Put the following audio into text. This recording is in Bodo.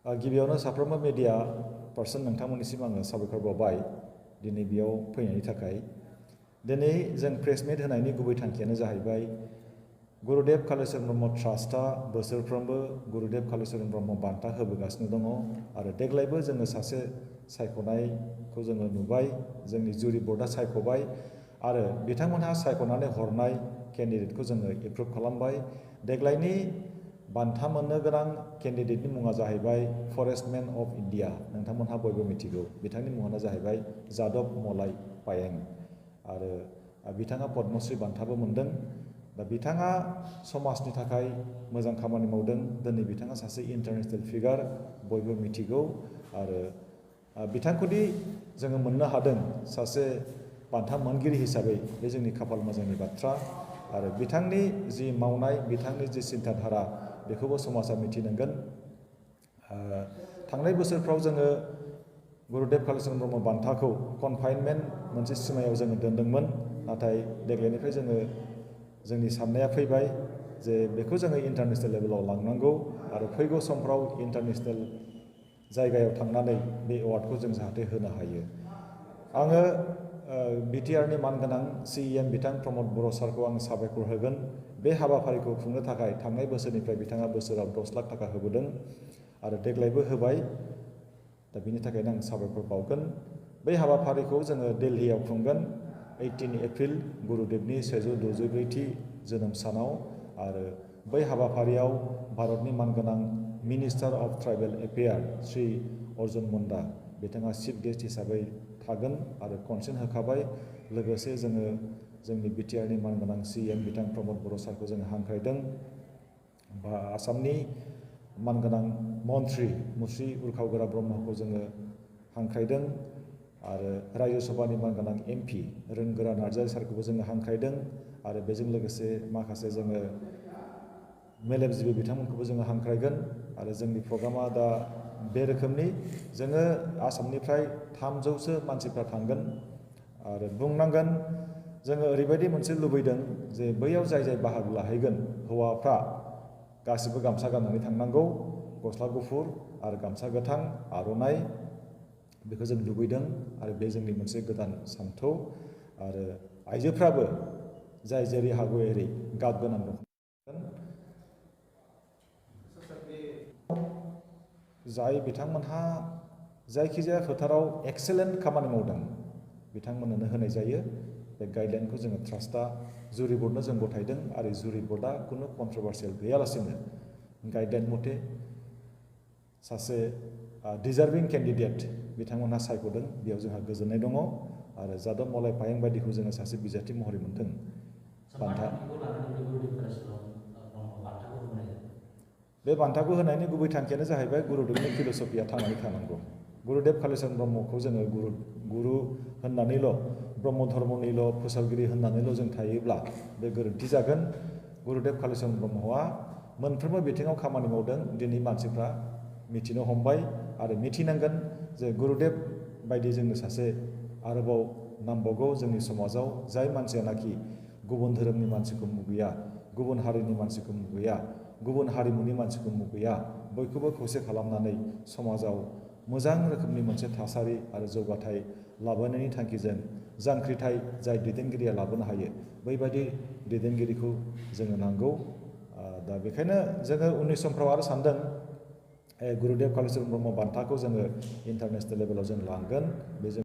गिबियावनो साफ्रोमबो मिडिया पार्सन नोंथांमोननिसिम आङो साबायखर बावबाय दिनै बेयाव फैनायनि थाखाय। दिनै जों प्रेस मिट होनायनि गुबै थांखियानो जाहैबाय गुरुदेव कालिचरण ब्रह्म ट्रास्टआ बोसोरफ्रोमबो गुरुदेव कालिचरण ब्रह्म बान्था होबोगासिनो दङ आरो देग्लायबो जोङो सासे सायख'नायखौ जोङो नुबाय, जोंनि जुरि बर्डआ सायख'बाय आरो बिथांमोनहा सायख'नानै हरनाय केन्डिडेटखौ जोङो एप्रुभ खालामबाय। देग्लायनि बान्था मोननो गोनां केन्डिडेटनि मुङा जाहैबाय फरेस्टमेन अफ इन्डिया, नोंथांमोनहा बयबो मिथिगौ। बिथांनि मुङानो जाहैबाय जादब मलाय पायें आरो बिथाङा पद्मश्री बान्थाबो मोनदों। दा बिथाङा समाजनि थाखाय मोजां खामानि मावदों। दिनै बिथाङा सासे इन्टारनेसनेल फिगार, बयबो मिथिगौ आरो बिथांखौदि जोङो मोननो हादों सासे बान्था मोनगिरि हिसाबै, बे जोंनि खाफाल मोजांनि बाथ्रा आरो बिथांनि जि मावनाय, बिथांनि जि सिन्ताधारा, बेखौबो समाजा मिथिनांगोन। थांनाय बोसोरफ्राव जोङो गुरुदेव कालिचरण ब्रह्म बान्थाखौ कनफाइनमेन्ट मोनसे सिमायाव जोङो दोन्दोंमोन, नाथाय देग्लायनिफ्राय जोंनि साननाया फैबाय जे बेखौ जोङो इन्टारनेसनेल लेभेलाव लांनांगौ आरो फैगौ समफ्राव इन्टारनेसनेल जायगायाव थांनानै बे एवार्डखौ जों जाहाथे होनो हायो। आङो बिटिआरनि मानगोनां CEM बिथां प्रमद बर' सारखौ आं साबायखर होगोन। बे हाबाफारिखौ खुंनो थाखाय थांनाय बोसोरनिफ्राय बिथाङा बोसोराव 10 लाख थाखा होबोदों आरो देग्लायबो होबाय। दा बिनि थाखायनो आं साबायखर बावगोन। बे हाबाफारिखौ जोङो दिल्लीयाव खुंगोन 18 एप्रिल गुरुदेवनि 164थि जोनोम सानाव आरो बै हाबाफारियाव भारतनि मानगोनां minister of tribal affairs Shri Arjun Munda बिथाङा चिफ गेस्ट हिसाबै थागोन आरो कनसेन्ट होखाबाय। लोगोसे जोङो जोंनि बिटिआरनि मानगोनां CEM बिथां प्रमद बर' सारखौ जोङो हांख्रायदों। आसामनि मानगोनां मन्त्रि मुस्रि उर्खावगोरा ब्रह्मखौ जोङो हांख्रायदों आरो रायजो सभानि मानगोनां MP रोंगोरा नार्जारि सारखौबो जोङो हांख्रायदों आरो बेजों लोगोसे माखासे जोङो मेलेमजिबि बिथांमोनखौबो जोङो हांख्रायगोन आरो जोंनि प्रग्रामा दा बे रोखोमनि जोङो आसामनिफ्राय 300सो मानसिफ्रा थांगोन आरो बुंनांगोन जोङो ओरैबायदि मोनसे लुबैदों जे बैयाव जाय बाहागो लाहैगोन हौवाफ्रा गासिबो गामसा गाननानै थांनांगौ, गस्ला गुफुर आरो गामसा गोथां, आर'नाइ, बेखौ जों लुबैदों आरो बे जोंनि मोनसे गोदान सानथौ। आरो आइजोफ्राबो जाय जेरै हागौ एरै गाब गोनां दख'ना जाय बिथांमोनहा जायखिजाया फोथाराव एक्सेलेन्ट खामानि मावदों बिथांमोननो होनाय जायो। बे गाइडलाइनखौ जोङो ट्रास्टआ जुरि बर्डनो जों गथायदों आरो जुरि बर्डआ खुनु कन्ट्रभार्सियेल गैयालासेनो गाइडलाइन मथे सासे डिजार्भिं केन्डिडेट बिथांमोनहा सायख'दों। बेयाव जोंहा गोजोननाय दङ आरो जादब मलाय पायें बायदिखौ जोङो सासे बिजाथि महरै मोन्दों बान्था। बे बान्थाखौ होनायनि गुबै थांखियानो जाहैबाय गुरुदेवनि फिल'सफिया थांनानै थानांगौ। गुरुदेव कालिचरण ब्रह्मखौ जोङो गुरु होननानैल', ब्रह्म धर्मनिल' फोसावगिरि होननानैल' जों थायोब्ला बे गोरोन्थि जागोन। गुरुदेव कालिचरण ब्रह्मआ मोनफ्रोमबो बिथिङाव खामानि मावदों। दिनै मानसिफ्रा मिथिनो हमबाय आरो मिथिनांगोन जे गुरुदेव बायदि जोंनो सासे आरोबाव नांबावगौ जोंनि समाजाव, जाय मानसियानाखि गुबुन धोरोमनि मानसिखौ मुगैया, गुबुन हारिनि मानसिखौ मुगैया, गुबुन हारिमुनि मानसिखौ मुगैया, बयखौबो खौसे खालामनानै समाजाव मोजां रोखोमनि मोनसे थासारि आरो जौगाथाय लाबोनायनि थांखिजों जांख्रिथाय जाय दैदेनगिरिया लाबोनो हायो, बैबायदि दैदेनगिरिखौ जोङो नांगौ। दा बेखायनो जोङो उननि समफ्राव आरो सानदों गुरुदेव कालिचरण ब्रह्म बान्थाखौ जोङो इन्टारनेसनेल लेभेलाव जों लांगोन। बे